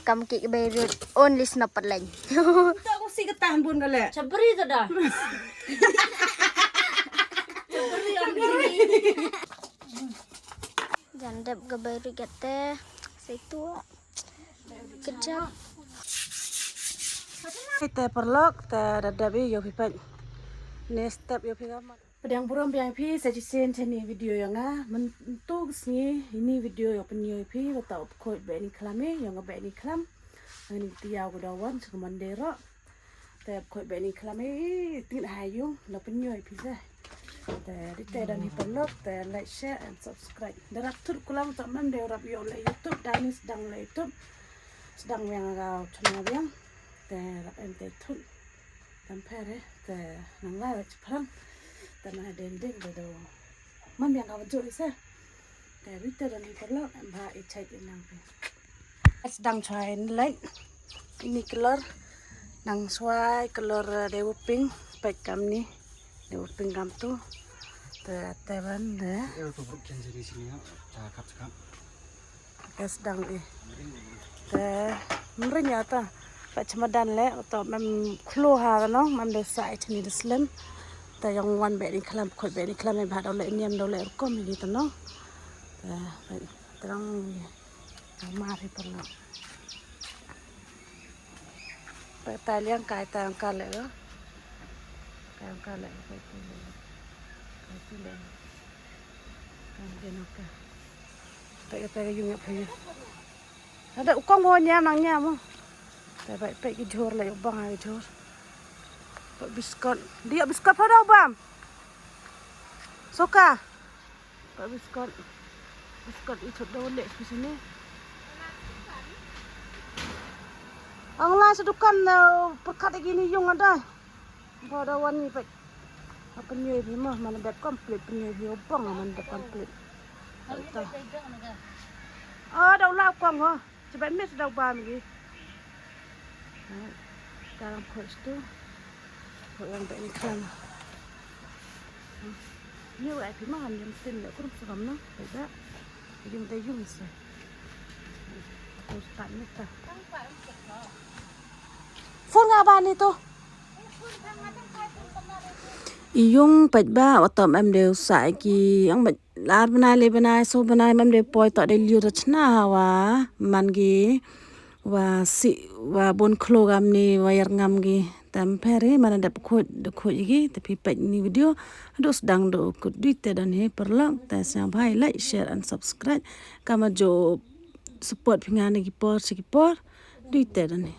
cầm kỹ cái bề rồi ôn lì snap bật lạnh. Tao cũng xí cái tàn buồn cả lẹ. Cabri tu dah. Jangan dap cái bề rồi kata saya tua. Kejap. Kita perlok, kita dadabi yo pipan. Next step yo pikan. Pedang buram piang pi saya sen ni video yang mentuk sini ini video yo penyo pi atau koi beni klame yang beni klam. Ini tiaw gudawan sekomandero. Tapi koi beni klame tin hayung lo penyo pi sah. Tapi dan hiperlok, like, share and subscribe. Darap tur kulang tak mande rap yo le YouTube dan ini sedang le YouTube. Sedang yang agak channel yang rap ente tur. Tampere nang la cepat. Tanah dendeng bedo, mam yang kau jual sah, tapi dan hiperlok, mbak icai inang pe. Sedang try light, ini color, nang suai color dewu pink, baik kam ni, dewu pink kam tu, teban deh. Untuk bukan jadi sini ya, cakap cakap. Sedang merenyata, pak cemadan le, atau mem keluar no, mem desa ini deslen. Ta yang wan be ni klam khoi be ni klam e bhadau le niam dau le kom ni to no ta terang ma ri par no pa ta liang kai ta ka le lo ka le kai tu le kan de no ka ta yung ya phe ada ukong mo nyam nang nyam mo ta ba pe ki jor le bang ai jor Pak biskot, dia biskot pada bam. Suka. Pak biskot itu dolek di sini. Anglah sedukan perkat gini yung ada. Pada wani pak. Apa nyui bimah mana dah komplit penyui biobang mana dah komplit. Dah ulah kuang ho. Coba mis dah bam lagi. Dalam kos tu. Orang tak ikan. Ni awak pergi makan jam tin le kurang seram no. Baik. Jadi minta yung sah. Terus tak ni ta. Phone ngaban ni tu. Iyung bạch ba ở tầm em đều xài kỳ ông bạch lá bên này lên bên này số bên này em đều poi tại đây liu rất na wa man gi wa si wa bon kilogram ni wa yar ngam gi tampere mana dapat kod lagi tapi pek ni video aduh sedang do kod duit dan he perlang ta sang bhai like share and subscribe kama jo support pingan lagi por sikipor duit dan he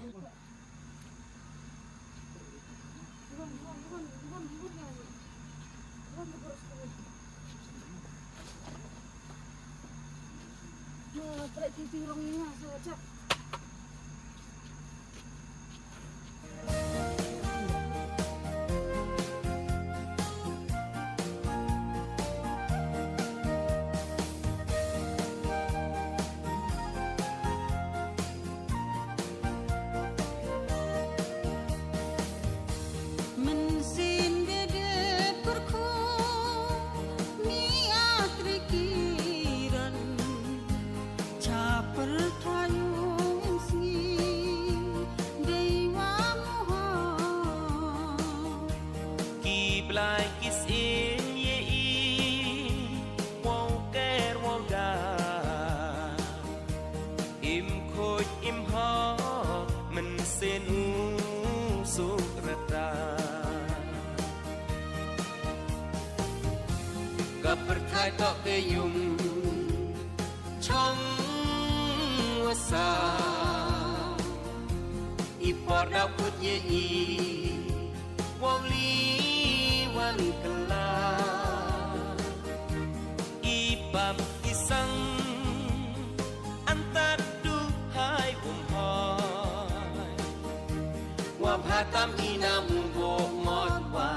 Pertai tok keyung chong wasa ipor da put ye i wong li wan kala ipam isang antar du hai hai wa bhatam inam go mod wa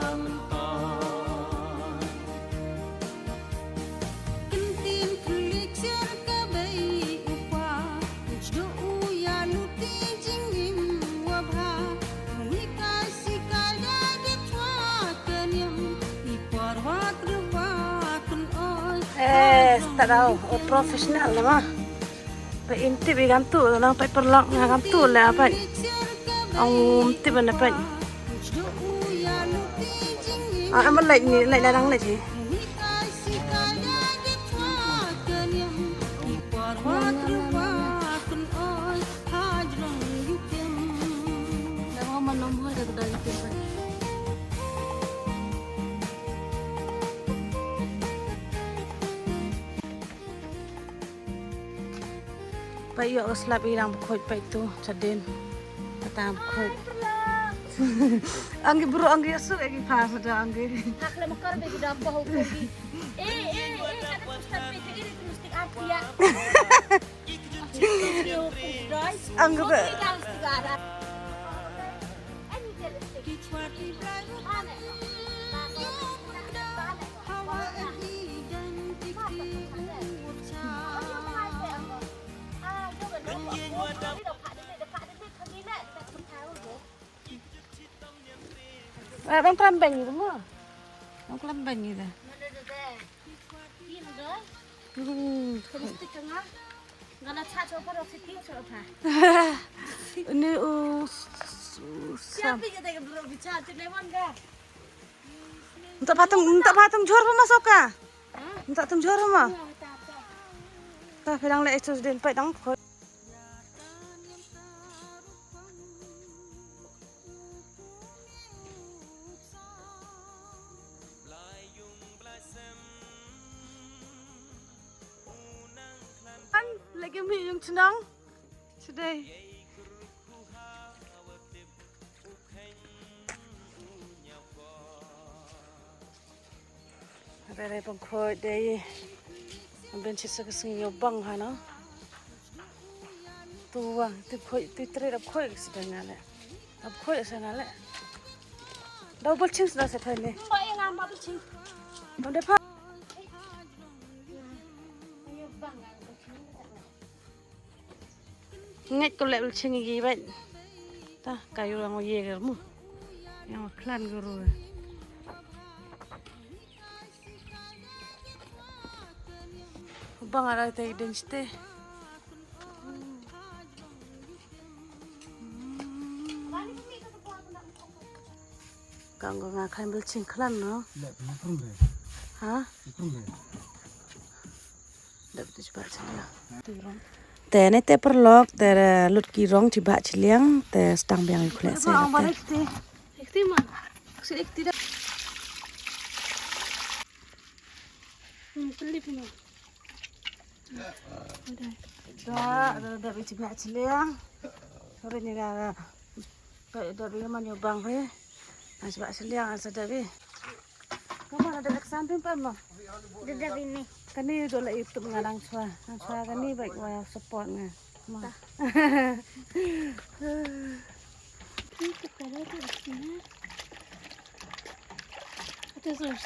tak tahu, profesional lah mah. ไปอินติไปกันตู้เราไปประลองงานกันตู้แล้วไปเอาติบันนะไปมันไหลนี่ไหลดังเลยจีแล้วมันน้ำห้อยจะได้กินไปไปยกสลับอีรังบุคคลไปตู้ชัดเด่นตามบุคคลanggi bro anggi asur lagi pas ada anggi Hak le makar be gida apa hukum di. Kada pusat pe jadi itu mesti apa ya. anggi be bang kelambing gitu mah bang kelambing gitu ini untuk patung jual apa masuk kah? Untuk patung jual apa? Tak bilang le itu sudah empat dong. Lagi mi yung senang today. Ada pengkoi day. Ambil sisa kesini yobang hana. Tua, tu teri ap koi sedang ngale. Ap koi sedang ngale. Double ching sudah sepai ni. Mbak yang ngam double ching. Mana pak? Ngay có lẽ chừng gì vậy ta cài vào ngồi về rồi mu yang klan guru bang ada tay densite kang nggak akan belcing klan no hah dapat coba sajaแต่ในแต่ประลอกแต่ลุดกี่ร้องที่บะเฉลียงแต่สตังเบียงอยู่แคลเซ่แต่ikti mah maksud ikti dah kelip ni dah bici bak celeng sore ni dah bi man yo bang pe mas bak celeng asa dah bi kamu ada samping pa mo Dada ini. Kani dola YouTube ngarang swa kani baik wa support nga ma Itu kalau tu sini. Ada sos.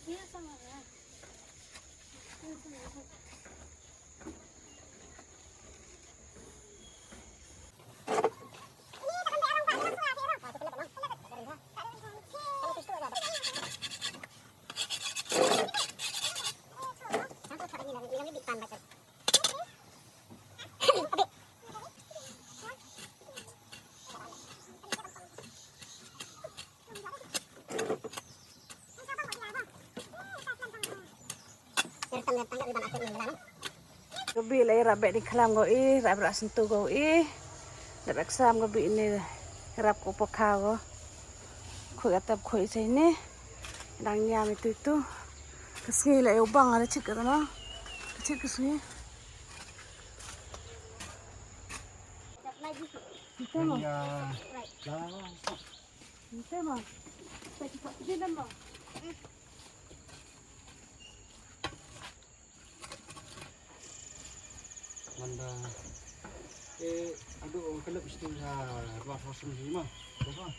Iya sama lah. Gabi lai rabek di kelam go rabek sentuh go rabek sam gabi ini rap ko pakha go khoi atap khoi sai ni dang nyam itu kesini lai ubang ada cik kata no cik kesini Tema. Manda aduh kelep situ sa ruang kosong sini mah. Kosong.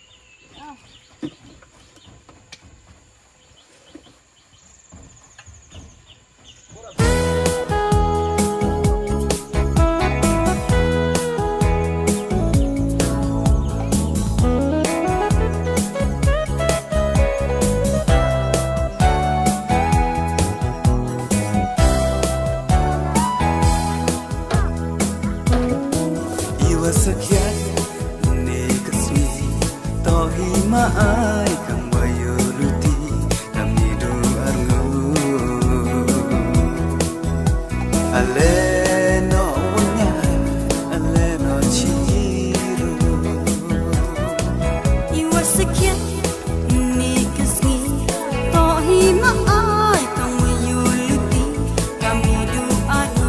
maai kang bayo luti kami doarngu ale no wanya ale no chiro iwa sekian ni kesni to hi maai kang bayo luti kami doarngu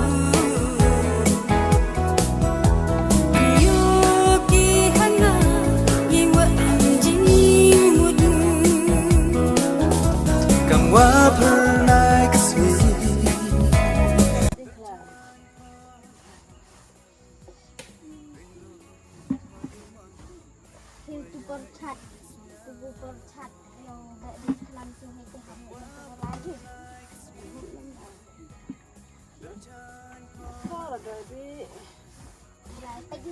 wa pernah kesini Itu percat, tubuh percat yang gak langsung itu kamu lagi. Kalau dari Ya, pergi.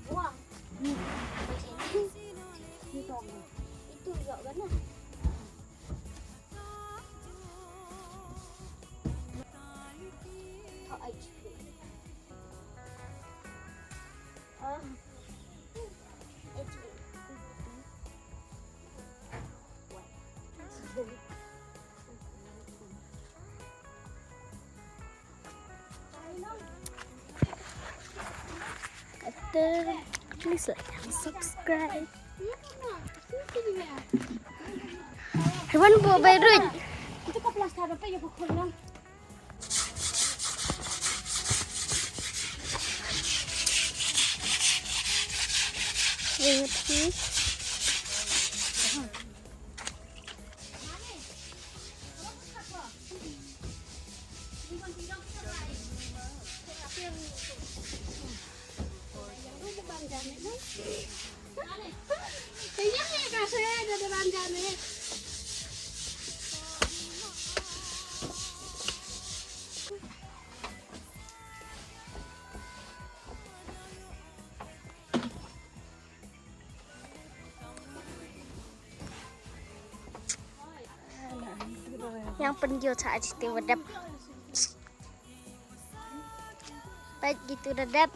Wah. Itu juga mana? Tak HP. Please like and subscribe. Hewan bawa bayrut. Itu kau plastik apa ya pukul lang? Ingat sih. Kayaknya kasih ada ranjangnya. Yang penjual saat itu redap. Baik gitu redap.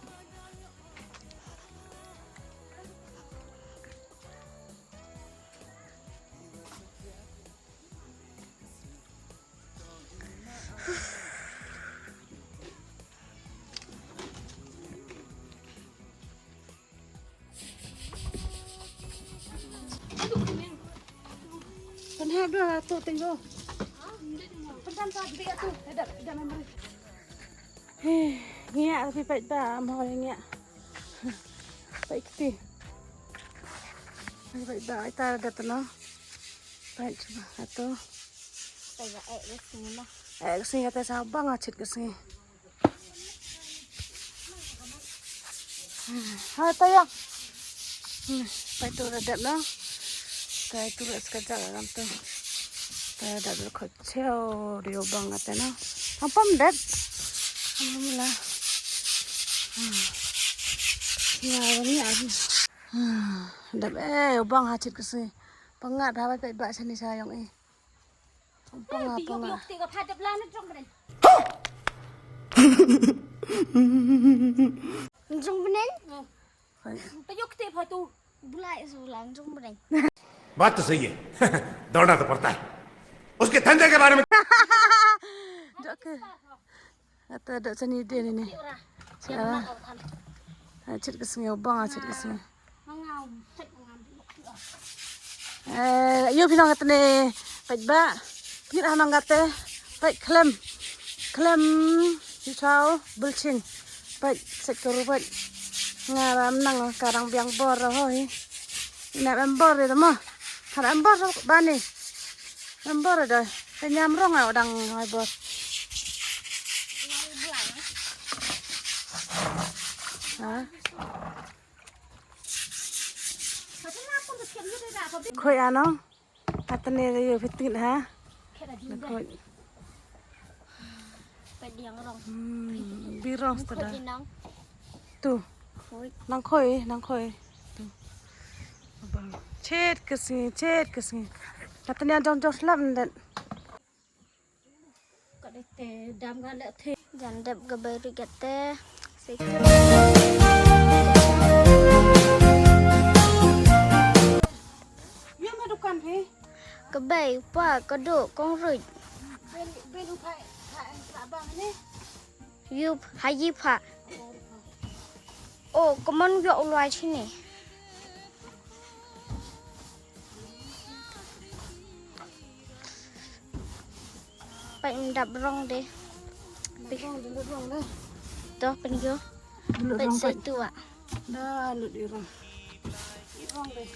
Penhaga tu tengok. Pentan tak dia tu. Ada member. Ngiak tapi baik tak mau ngiak. Baik ti. Baik tak kita ada tenang. Baik coba atau. Saya kesini lah. Kesini kata Sabang acit kesini. Hai tayang. Baik tu redap lah. Baik tu sekejap dalam tu. Baik dah berkocel dia bang kata na. Apa mendat? Alhamdulillah. Ya ini ada. Dah bang hacit kesini. Pengat dah baik baik sini sayang Pengat. Yuk tiga pada belah ni jom beren. Jom beren. Yuk tiga tu belah sebulan jom beren. बात तो सही है दौड़ना तो पड़ता है उसके धंधे के बारे में Kata ada seni dia ni. Siapa? Acit kesini bang acit kesini. Mengau, cek mengambil. Yo pinang kata ni, baik ba, kita hamang kata, baik klem, hijau, belcing, baik sektor baik ngaram nang karang biang bor hoi, nak embor itu mah, kalau embor bani, embor ada, penyam rong orang hoi bor. Khoi ano, katanya dia fitin ha. Khoi. Pediang rong. Birong sudah. Nang. Tu. Nang khoi. Tu. Abang. chết cái gì là tên nhân trong lắm đấy có đây tè đam gan lệ thế dàn đẹp gà bê rì gà tè nhưng mà dukan thế gà bê quả có độ con rì bên du phải bằng này yup hay yip hả ô có món gạo loài chứ nè bạn đập rong đi đó bên vô bên sẽ tu ạ dah lu di rong deh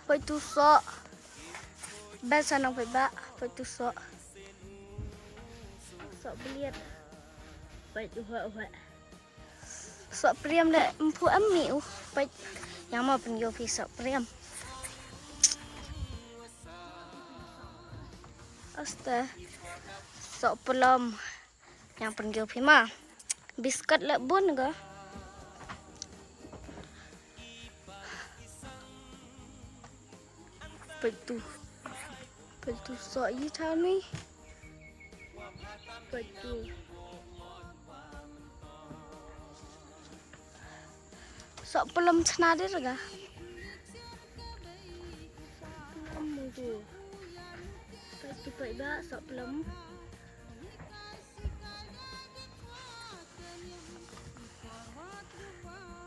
phải tu sợ ba sao nó phải ba phải tu sợ sợ biliet phải tu hợ sợ priam lệ phụ ấm miu phải yang mau bên vô phi sợ priam Astaga, sok pelom yang penggil pima, biskuit lebun ke? Betul sok you tell me. Betul. Sok pelom senadir ke? Pelom tu. Itu baik bah sok pelem.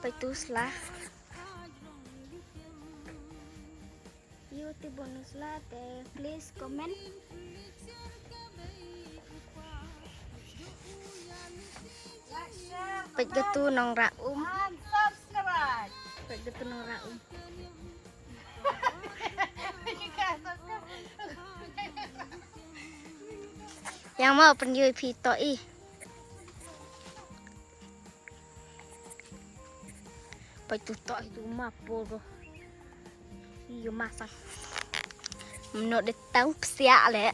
Petus lah. YouTube bonus lah teh please comment. Pet getu nong raum. subscribe Pet getu nong raum. Yang mau penjual pito ih. Patu tok itu mapo go. Iyo masang. Menurut dia tahu pesiak le.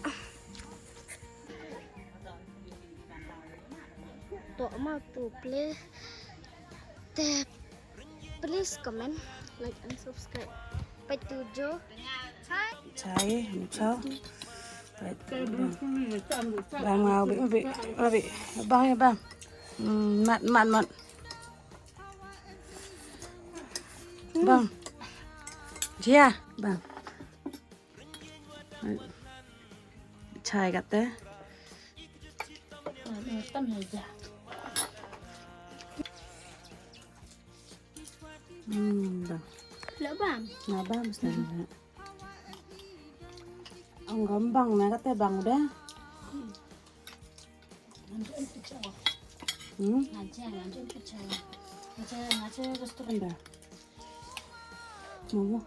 Tok mau tu please comment, like and subscribe. Patu jo. trái một cháu bang nào bị bang mặn bang chia bang trái gặt đấy bang Lỡ bang. nah bang mesti ông gampang nah kata bang udah ngaji restoran dah mau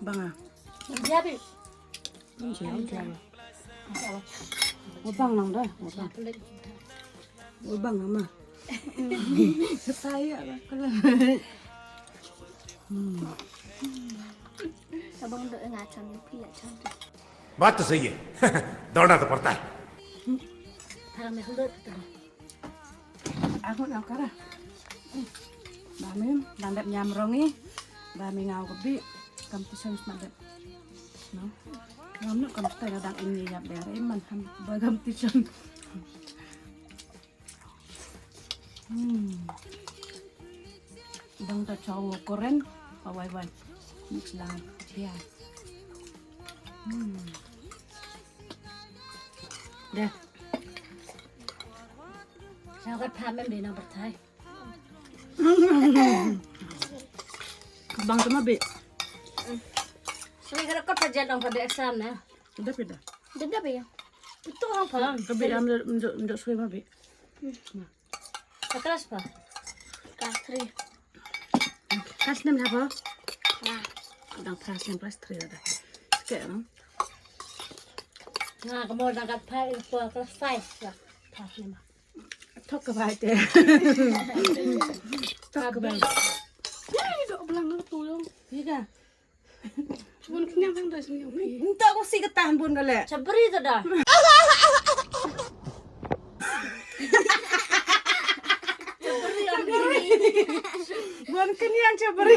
bang ah Jadi. mau bang nang dah mau bang mama saya kalau Abang đợi ngả chân phi lại chân. बात तो सही है दौड़ना तो पड़ता है Thằng mày không đợi từ. aku nak kara bà mem đang đẹp nhàm rongi bà mình ngào gabi kam tisam smadep no ngam nak kam stay đang ini ya bere man ham bagam tisam bang ta chow koren awai mix lang dia deh Sao cái tham em để nào bật thay. bang cuma be Saya kira kau kerja dong pada exam na. udah beda Dia dah ya. Itu orang paham. tapi am untuk suai ma be Kelas apa? Kelas 3. kas nem apa Nah, đang kelas nem kelas 3 ada sekali no nah kemudian angkat pai itu kelas 5 lah. Kelas 5. talk about it talk about it Dok belang tu dong. iya Bun kenyang bang dah sini. Entah aku sih ketahan bun kale. Cabri tu dah. Bun kenyang cabri.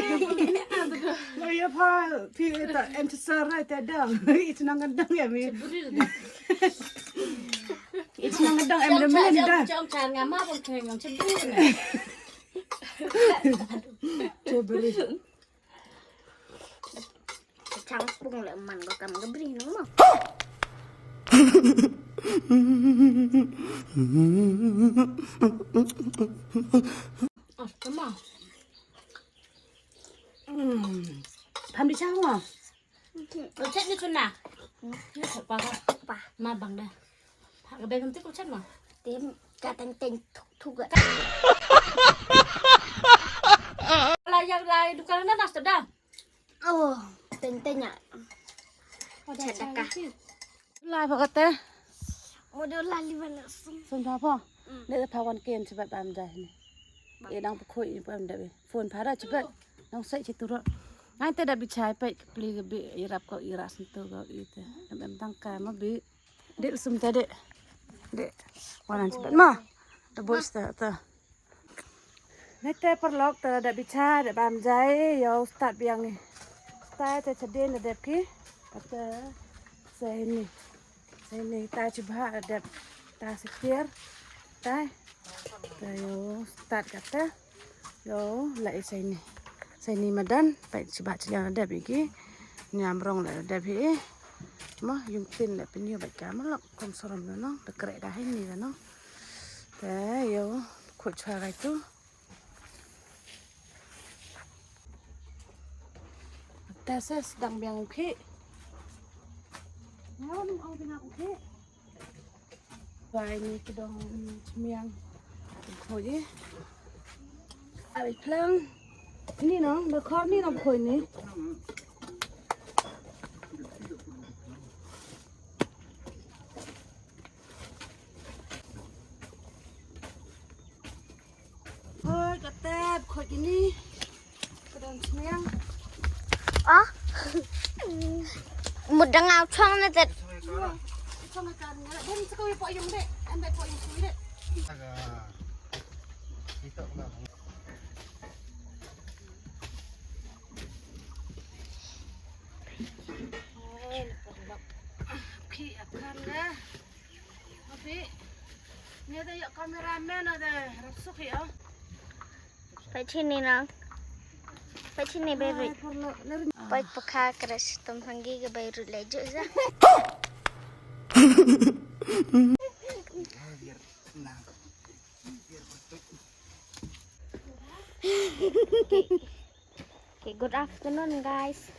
Oh ya pa, pi tak entesarai tadang. Itu nangan dang ya mi. Itu nangan dang em demen dah. Jom jangan ngama pun kenyang cabri. Cabri. Cang pung le man ko kam gabri no mo. Oh, kemau. Tham đi sao à? Có chết như thế nào? Như thật bà bà mà bằng đây. Thằng cái bên không thích có chết mà. Tím cả tanh tanh thục gậy. Là bukan nó đặt đâu. Oh, tanh tanh nhá. Chết đặc cả. Lai phật tê. Model lali mana sum. Sum thà po. Để ta phao quan kiên cho bạn làm đây này. Để đang khôi bạn đây. Phone phá ra cho bạn. Đang xây chỉ tu rồi. Ngay tới đã bị trái bị pli bị irap kau iras itu kau itu. Em tangkai mah bị. Để sum tadi. Để. Wanan cepat mah. Dah bos dah tu. Ngay tới perlok tu đã bị trái để làm trái. Yo start biang ni. Start tu sedih ni đẹp ki. Kata saya ni ta coba ada ta setir ta yo start kata yo lại saya ni madan phải coba jalan ada bagi nyamrong lah ada bagi mah yung tin lah penyu baik kamu lah konsorom lah no dekat dah ini lah no ta yo kuat cara itu ta sedang biang ukit. Ngawan ang pinakuhi. Vài ni cái đồng miang. Khôi đi. Ai plang. Ni nó, nó khó ni nó khôi ni. Thôi, cái tép khôi cái ni. Cái đồng miang. Một đằng áo choàng này thật. Trong cái cần này, bên sẽ có bị bội dùng đấy, em bị bội dùng xuống đấy. Khi akan lah, tapi ni ada yang kameramen ada rasuk ya. Phải trên này nào. Phải trên này bay rụt. Phải bọc khá crash tôm thằng ghi cái bay rụt lấy chữ ra. Okay, good afternoon guys.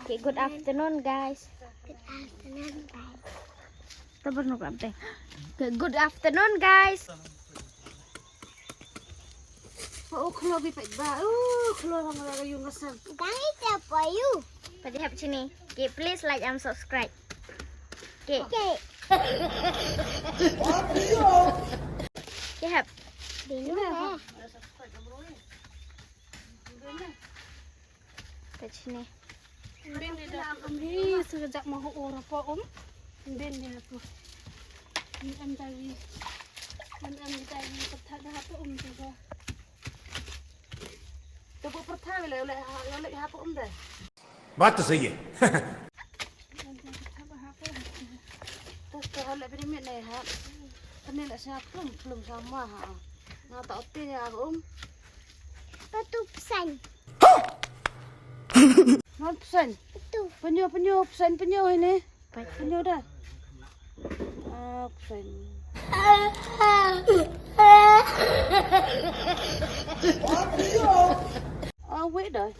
Okay, good afternoon guys. Good afternoon guys. Tabar no kam teh. Okay, good afternoon guys. Oh, kalau lebih baik bah. Kalau orang lagi yung ngasal. Dami siapa you? Pada hap sini. Okay, please like and subscribe. Okay. Okay. Okay, hap. Dino lah. Pada sini. Ben dia kami sekejap mahu orang apa Ben dia tu. Am tadi pertanda apa juga. तो वो प्रथा ले ले यहाँ पर उम्र बात तो सही है तो kalau lebih ni ni ha ini lah saya belum sama ha nah tak opi ni aku Pesan. non pesan penyu pesan ini penyu dah pesan wait dah